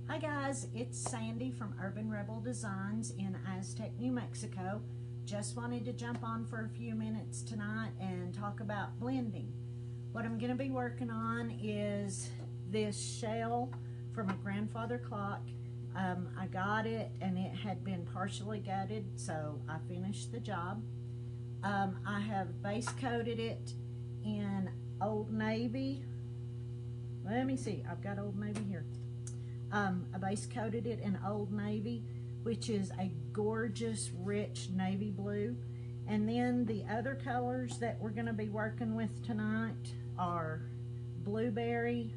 Hi guys, it's Sandy from Urban Rebel Designs in Aztec, New Mexico. Just wanted to jump on for a few minutes tonight and talk about blending. What I'm going to be working on is this shell from a grandfather clock. I got it and it had been partially gutted, so I finished the job. I have base coated it in Old Navy. Let me see, I've got Old Navy here. I base coated it in Old Navy, which is a gorgeous, rich navy blue. And then the other colors that we're going to be working with tonight are blueberry.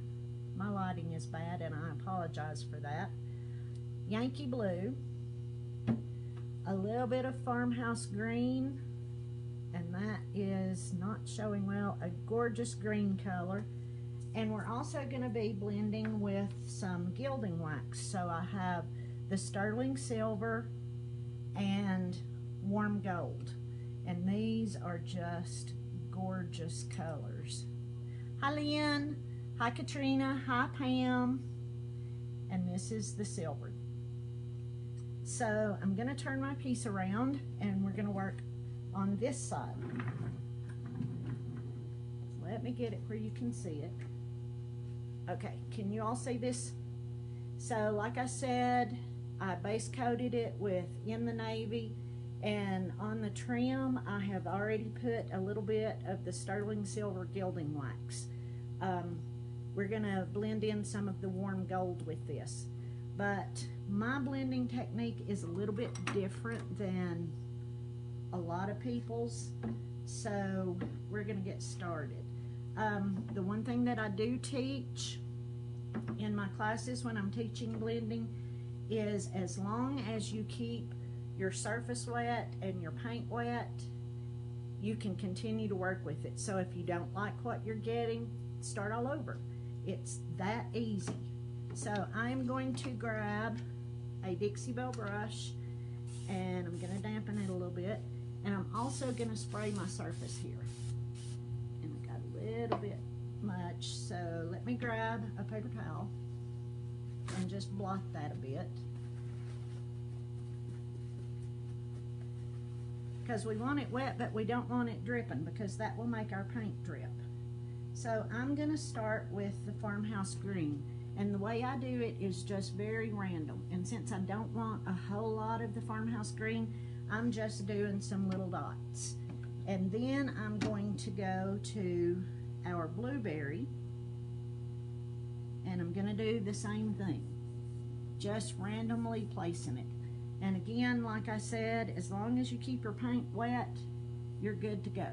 My lighting is bad and I apologize for that. Yankee blue, a little bit of farmhouse green, and that is not showing well, a gorgeous green color. And we're also going to be blending with some gilding wax. So I have the sterling silver and warm gold. And these are just gorgeous colors. Hi Lynn, hi Katrina, hi Pam. And this is the silver. So I'm going to turn my piece around and we're going to work on this side. Let me get it where you can see it. Okay, can you all see this? So like I said, I base coated it with In the Navy, and on the trim I have already put a little bit of the sterling silver gilding wax. We're gonna blend in some of the warm gold with this, but my blending technique is a little bit different than a lot of people's, so we're gonna get started. The one thing that I do teach in my classes when I'm teaching blending is as long as you keep your surface wet and your paint wet, you can continue to work with it. So if you don't like what you're getting, start all over. It's that easy. So I'm going to grab a Dixie Belle brush and I'm going to dampen it a little bit, and I'm also going to spray my surface here. Little bit much, so let me grab a paper towel and just blot that a bit, because we want it wet but we don't want it dripping, because that will make our paint drip. So I'm going to start with the farmhouse green, and the way I do it is just very random, and since I don't want a whole lot of the farmhouse green, I'm just doing some little dots. And then I'm going to go to our blueberry, and I'm going to do the same thing, just randomly placing it. And again, like I said, as long as you keep your paint wet, you're good to go.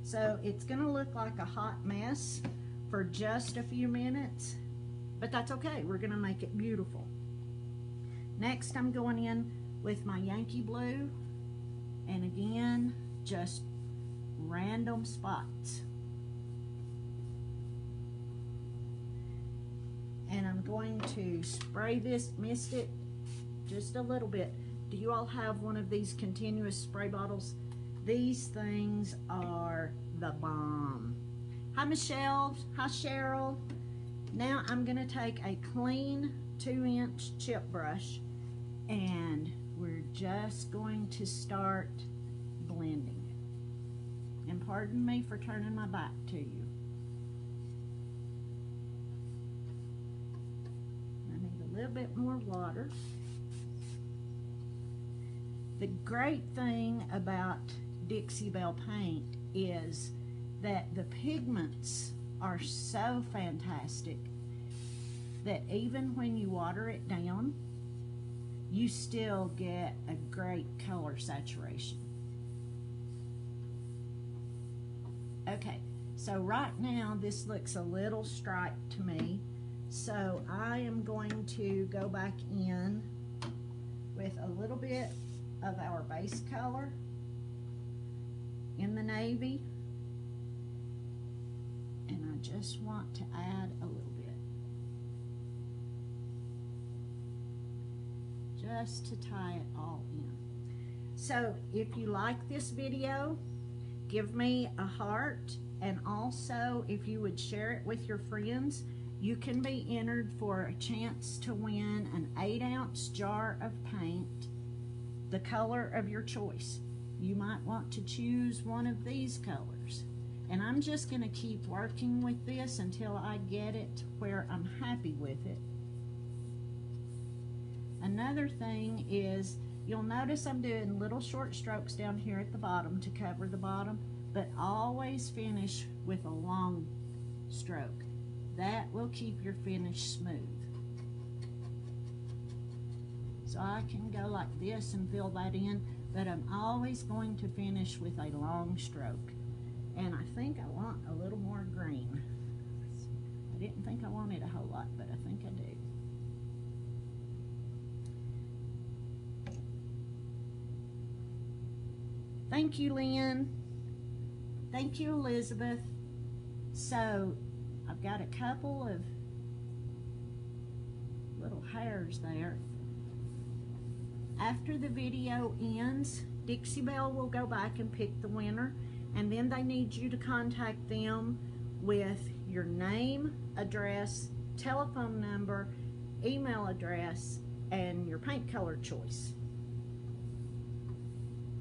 So it's going to look like a hot mess for just a few minutes, but that's okay. We're going to make it beautiful. Next, I'm going in with my Yankee blue, and again, just random spots. And I'm going to spray this, mist it just a little bit. Do you all have one of these continuous spray bottles? These things are the bomb. Hi Michelle, hi Cheryl. Now I'm going to take a clean 2-inch chip brush, and we're just going to start blending it. And pardon me for turning my back to you. I need a little bit more water. The great thing about Dixie Belle paint is that the pigments are so fantastic that even when you water it down, you still get a great color saturation. Okay, so right now this looks a little striped to me, so I am going to go back in with a little bit of our base color In the Navy, and I just want to add a little bit just to tie it all in. So if you like this video, give me a heart, and also if you would share it with your friends you can be entered for a chance to win an 8-ounce jar of paint, the color of your choice. You might want to choose one of these colors. And I'm just going to keep working with this until I get it where I'm happy with it. Another thing is, you'll notice I'm doing little short strokes down here at the bottom to cover the bottom, but always finish with a long stroke. That will keep your finish smooth. So I can go like this and fill that in, but I'm always going to finish with a long stroke. And I think I want a little more green. I didn't think I wanted a whole lot, but I think I do. Thank you, Lynn. Thank you, Elizabeth. So I've got a couple of little hairs there. After the video ends, Dixie Belle will go back and pick the winner, and then they need you to contact them with your name, address, telephone number, email address, and your paint color choice.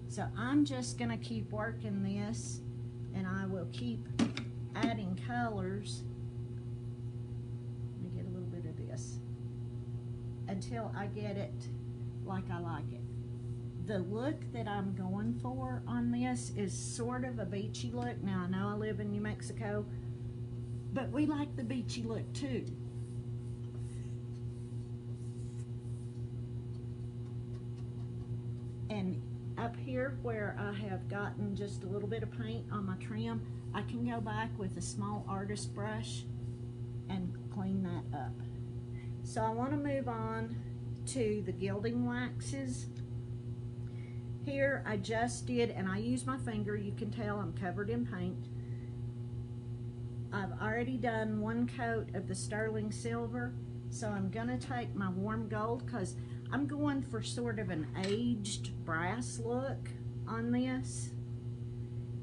So I'm just going to keep working this, and I will keep adding colors. Let me get a little bit of this until I get it like I like it. The look that I'm going for on this is sort of a beachy look. Now I know I live in New Mexico, but we like the beachy look too. And up here where I have gotten just a little bit of paint on my trim, I can go back with a small artist brush and clean that up. So I want to move on to the gilding waxes. Here I just did, and I use my finger, you can tell I'm covered in paint. I've already done one coat of the sterling silver, so I'm going to take my warm gold because I'm going for sort of an aged brass look on this.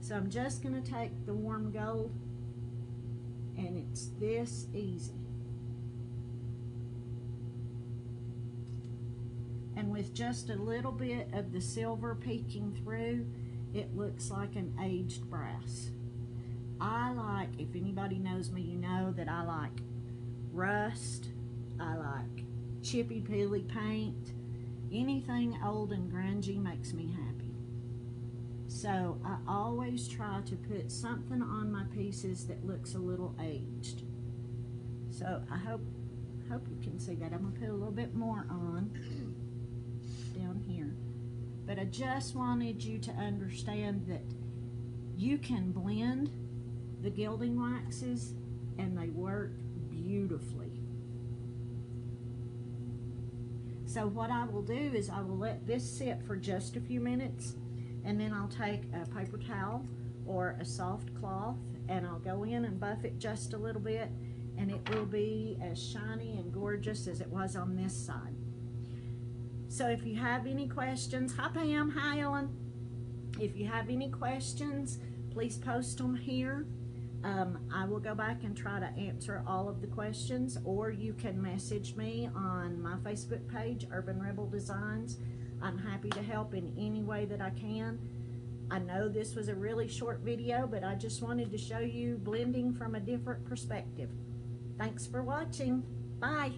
So I'm just going to take the warm gold, and it's this easy. And with just a little bit of the silver peeking through, it looks like an aged brass. I like, if anybody knows me, you know that I like rust, I like chippy peely paint. Anything old and grungy makes me happy. So I always try to put something on my pieces that looks a little aged. So I hope you can see that. I'm going to put a little bit more on down here. But I just wanted you to understand that you can blend the gilding waxes and they work beautifully. So what I will do is I will let this sit for just a few minutes, and then I'll take a paper towel or a soft cloth and I'll go in and buff it just a little bit, and it will be as shiny and gorgeous as it was on this side. So if you have any questions, hi Pam, hi Ellen. If you have any questions, please post them here. I will go back and try to answer all of the questions, or you can message me on my Facebook page, Urban Rebel Designs. I'm happy to help in any way that I can. I know this was a really short video, but I just wanted to show you blending from a different perspective. Thanks for watching. Bye.